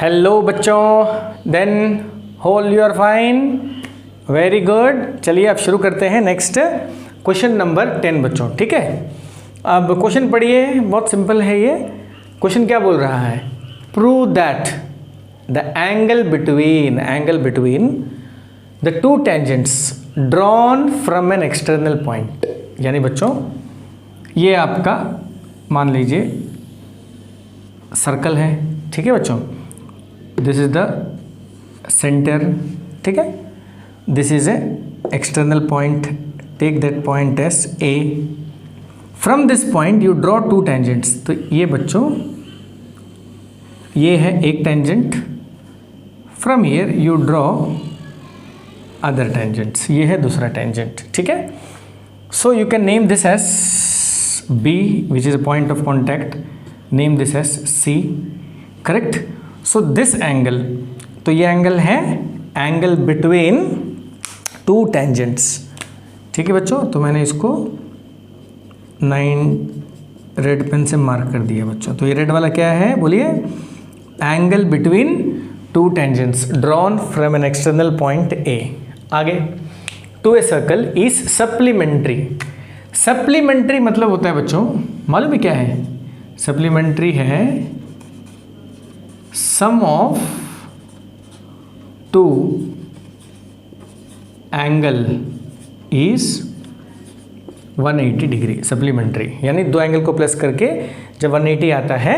Hello बच्चों, then whole you are fine, very good. चलिए अब शुरू करते हैं नेक्स्ट क्वेश्चन नंबर 10 बच्चों, ठीक है। अब क्वेश्चन पढ़िए, बहुत सिंपल है ये। क्वेश्चन क्या बोल रहा है? Prove that the angle between the two tangents drawn from an external point. यानी बच्चों ये आपका मान लीजिए सर्कल है, ठीक है बच्चों। दिस इज द सेंटर, ठीक है। This is a external point, take that point as A. From this point you draw two tangents. तो ये बच्चों ये है एक tangent, from here you draw other tangents, ये है दूसरा टेंजेंट, ठीक है। So you can name this as B which is a point of contact, name this as C, correct. So this angle, तो ये एंगल है एंगल बिटवीन टू टेंजेंट्स, ठीक है बच्चों। तो मैंने इसको 9 रेड पेन से मार्क कर दिया बच्चों। तो ये रेड वाला क्या है बोलिए? Angle between two tangents drawn from an external point A. आगे, to a circle is supplementary. Supplementary मतलब होता है बच्चों, मालूम है क्या है? सप्लीमेंट्री है sum of two angle is 180 degree. Supplementary यानी दो एंगल को प्लस करके जब 180 आता है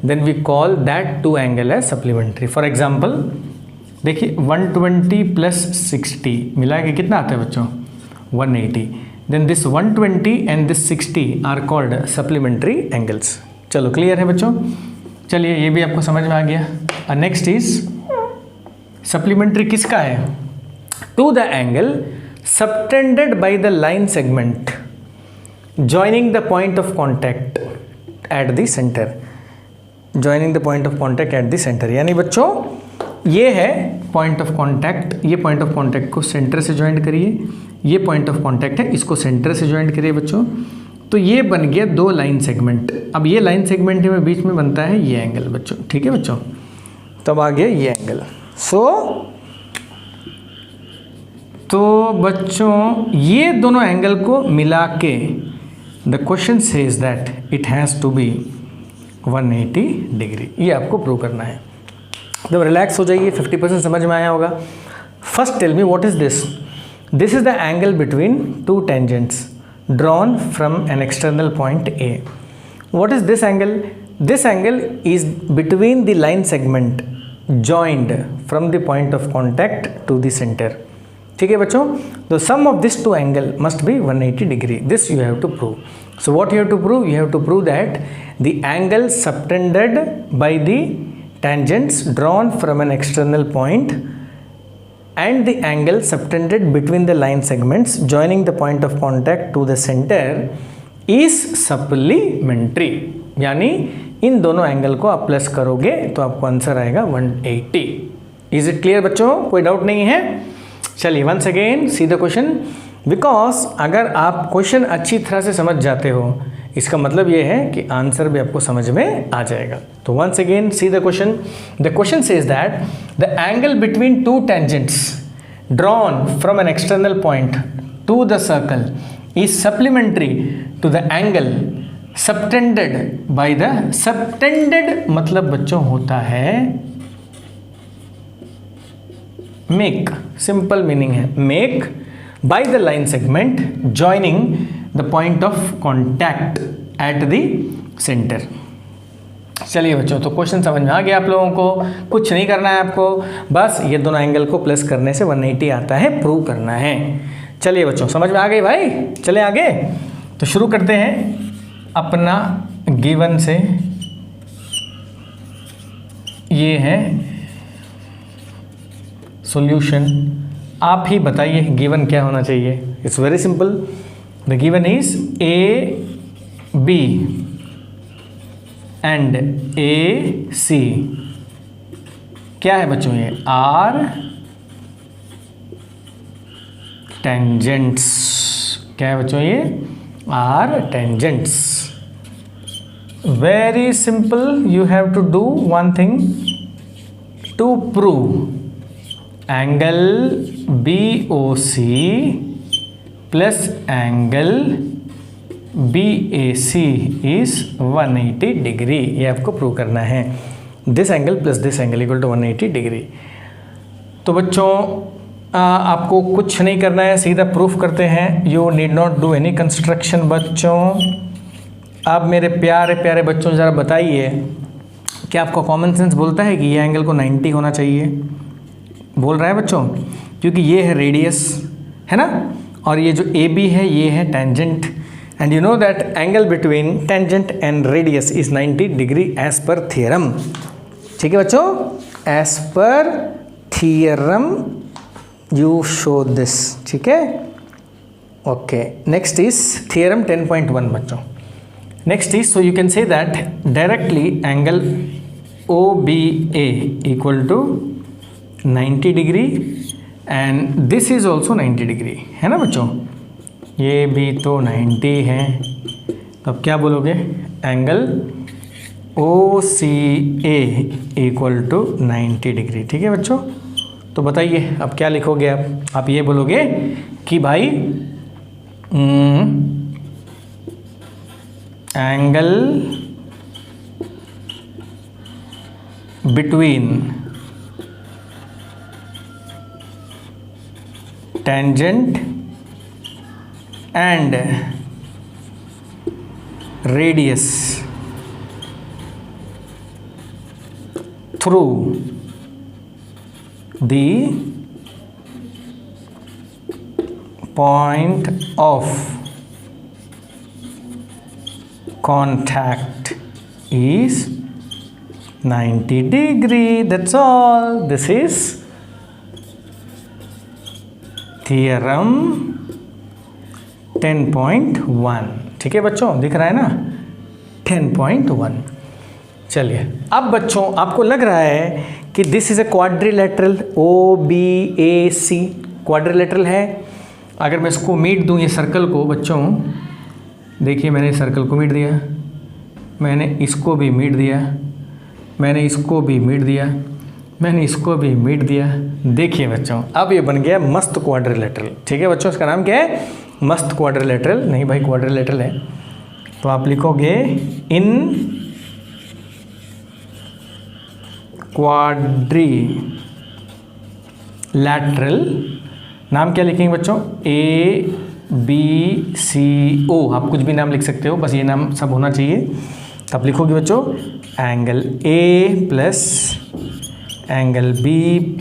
then we call that two angle है सप्लीमेंट्री। फॉर एग्जांपल देखिए 120 प्लस 60 मिला के कितना आता है बच्चों? 180। Then this 120 and this 60 are called supplementary angles. चलो क्लियर है बच्चों? चलिए ये भी आपको समझ में आ गया। नेक्स्ट इज सप्लीमेंट्री किसका है? To the angle subtended by the line segment joining the point of contact at the centre. Joining the point of contact at the centre यानी बच्चों ये है पॉइंट ऑफ कॉन्टैक्ट, ये पॉइंट ऑफ कॉन्टैक्ट को centre से joint करिए, ये point of contact है इसको सेंटर से ज्वाइंट करिए बच्चों। तो ये बन गया दो लाइन सेगमेंट। अब ये लाइन सेगमेंट में बीच में बनता है ये एंगल बच्चों, ठीक है बच्चों। तब आ गया ये एंगल। तो बच्चों ये दोनों एंगल को मिला के the question says that it has to be 180 degree. ये आपको प्रूव करना है। जब रिलैक्स हो जाइए, 50% समझ में आया होगा। First tell me what is this? This is the angle between two tangents drawn from an external point A. What is this angle? This angle is between the line segment joined from the point of contact to the center. ठीक है बच्चों? The sum of these two angle must be 180 degree. This you have to prove. So what you have to prove? You have to prove that the angle subtended by the tangents drawn from an external point and the angle subtended between the line segments joining the point of contact to the center is supplementary। यानी इन दोनों angle को आप plus करोगे तो आपको answer आएगा 180। Is it clear बच्चों? कोई डाउट नहीं है? चलिए once again see the question. Because अगर आप क्वेश्चन अच्छी तरह से समझ जाते हो इसका मतलब ये है कि आंसर भी आपको समझ में आ जाएगा। तो once again see the question. The question says that the angle between two tangents drawn from an external point to the circle is supplementary to the angle subtended by the. Subtended मतलब बच्चों होता है make, simple meaning है make by the line segment joining the point of contact at the center। चलिए बच्चों तो question समझ में आ गया आप लोगों को। कुछ नहीं करना है आपको, बस ये दोनों एंगल को प्लस करने से 180 आता है, प्रूव करना है। चलिए बच्चों समझ में आ गई भाई? चले आगे तो शुरू करते हैं अपना गिवन से। ये है सॉल्यूशन। आप ही बताइए गिवन क्या होना चाहिए? It's very simple. The given is A B and A C क्या है बच्चों? ये आर टेंजेंट्स। क्या है बच्चों? ये are tangents. Very simple, you have to do one thing. To prove angle BOC plus angle BAC is 180 degree, ये आपको प्रूव करना है। This angle plus this angle equal to 180 degree. तो बच्चों आपको कुछ नहीं करना है, सीधा प्रूफ करते हैं। You need not do any construction बच्चों। आप मेरे प्यारे प्यारे बच्चों ज़रा बताइए कि आपको कॉमन सेंस बोलता है कि ये एंगल को 90 होना चाहिए? बोल रहा है बच्चों, क्योंकि ये है रेडियस, है ना, और ये जो AB है ये है tangent, and you know that angle between tangent and radius is 90 degree as per theorem. ठीक है बच्चों, as per theorem you show this. ठीक है, ओके। नेक्स्ट इज थियरम 10.1 बच्चों। Next is, so you can say that directly angle OBA equal to 90 degree and this is also 90 degree, है ना बच्चों, ये भी तो 90 है। तो अब क्या बोलोगे, angle OCA equal to 90 degree. ठीक है बच्चों, तो बताइए अब क्या लिखोगे आप ये बोलोगे कि भाई angle between tangent and radius through the point of contact is 90 degree. That's all. This is theorem 10.1. ठीक है बच्चों, दिख रहा है ना 10.1। चलिए अब बच्चों आपको लग रहा है कि this is a quadrilateral, OBAC quadrilateral है। अगर मैं इसको मीट दूं ये सर्कल को बच्चों, देखिए मैंने सर्कल को मीट दिया, मैंने इसको भी मीट दिया, मैंने इसको भी मीट दिया, मैंने इसको भी मीट दिया। देखिए बच्चों अब ये बन गया मस्त क्वाड्रिलेटरल। ठीक है बच्चों, इसका नाम क्या है, मस्त क्वाड्रिलेटरल। नहीं भाई क्वाड्रिलेटरल है, तो आप लिखोगे इन क्वाड्रिलैटरल, नाम क्या लिखेंगे बच्चों, ABCO, आप कुछ भी नाम लिख सकते हो, बस ये नाम सब होना चाहिए। तब लिखोगे बच्चों angle A plus angle B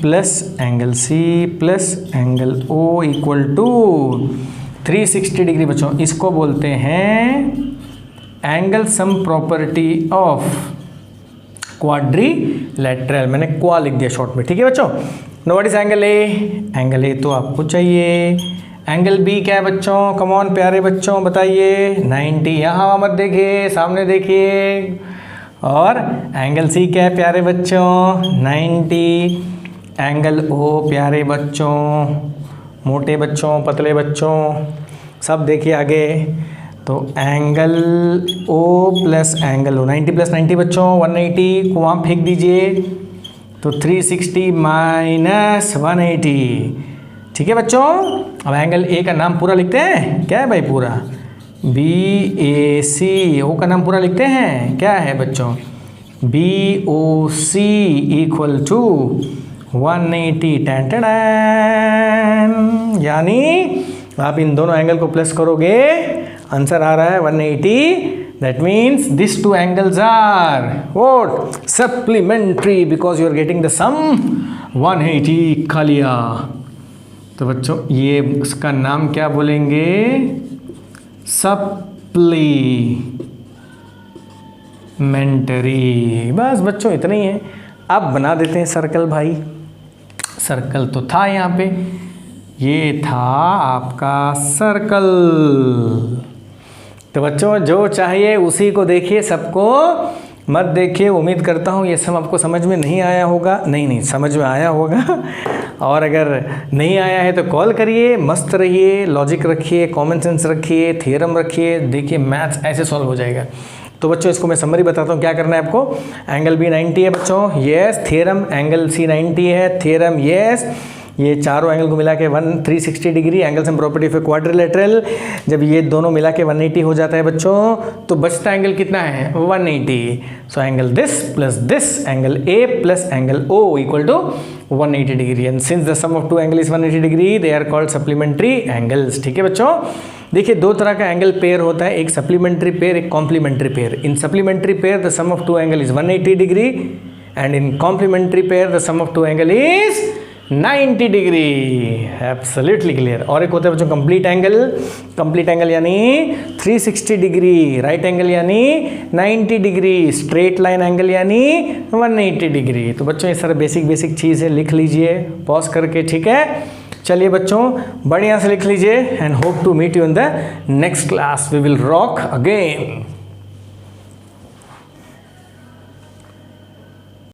plus angle C plus angle O equal to 360 degree. बच्चों इसको बोलते हैं angle sum property of quadrilateral. मैंने क्वा लिख दिया शॉर्ट में। ठीक है बच्चों, no what is angle A? Angle A तो आपको चाहिए। एंगल B क्या है बच्चों, कम ऑन प्यारे बच्चों बताइए, 90। यहाँ मत देखिए, सामने देखिए। और एंगल C क्या है प्यारे बच्चों, 90। एंगल O प्यारे बच्चों, मोटे बच्चों, पतले बच्चों, सब देखिए आगे। तो angle O plus angle O, 90 plus 90 बच्चों 180 को वहाँ फेंक दीजिए, तो 360 माइनस 180। ठीक है बच्चों, अब एंगल A का नाम पूरा लिखते हैं, क्या है भाई पूरा, BAC। O का नाम पूरा लिखते हैं, क्या है बच्चों, BOC इक्वल टू 180। टेन, यानी आप इन दोनों एंगल को प्लस करोगे, आंसर आ रहा है 180। That means this two angles are what, supplementary, because you are getting the sum 180 खा लिया। तो बच्चों ये उसका नाम क्या बोलेंगे, सप्लीमेंट्री। बस बच्चों इतना ही है। अब बना देते हैं सर्कल भाई। सर्कल तो था यहाँ पे, ये था आपका सर्कल। तो बच्चों जो चाहिए उसी को देखिए, सबको मत देखिए। उम्मीद करता हूँ ये सब आपको समझ में नहीं आया होगा। नहीं समझ में आया होगा। और अगर नहीं आया है तो कॉल करिए। मस्त रहिए, लॉजिक रखिए, कॉमन सेंस रखिए, थियरम रखिए। देखिए मैथ्स ऐसे सॉल्व हो जाएगा। तो बच्चों इसको मैं समरी बताता हूँ क्या करना है आपको। एंगल बी 90 है बच्चों, यस। थ्योरम एंगल सी 90 है, थ्योरम यस। ये चारों एंगल को मिला के 360 degree, angle sum property of quadrilateral. जब ये दोनों मिला के 180 हो जाता है बच्चों, तो बचता एंगल कितना है 180। So angle this angle A plus angle O equal to 180 degree. And since the sum of two angle is 180 degree they are called supplementary angles. ठीक है बच्चों, देखिए दो तरह का एंगल पेयर होता है, एक सप्लीमेंट्री पेयर, एक complementary pair. In supplementary pair the sum of two angle is 180 degree and in complementary pair the sum of two angle is 90 degree. Absolutely clear. और एक होता है बच्चों कंप्लीट एंगल यानी 360 डिग्री, राइट एंगल यानी 90 degree, straight line angle यानी 180 degree. तो बच्चों इस तरह बेसिक चीज़ है, लिख लीजिए पॉज करके। ठीक है, चलिए बच्चों बढ़िया से लिख लीजिए and hope to meet you in the next class. We will rock again.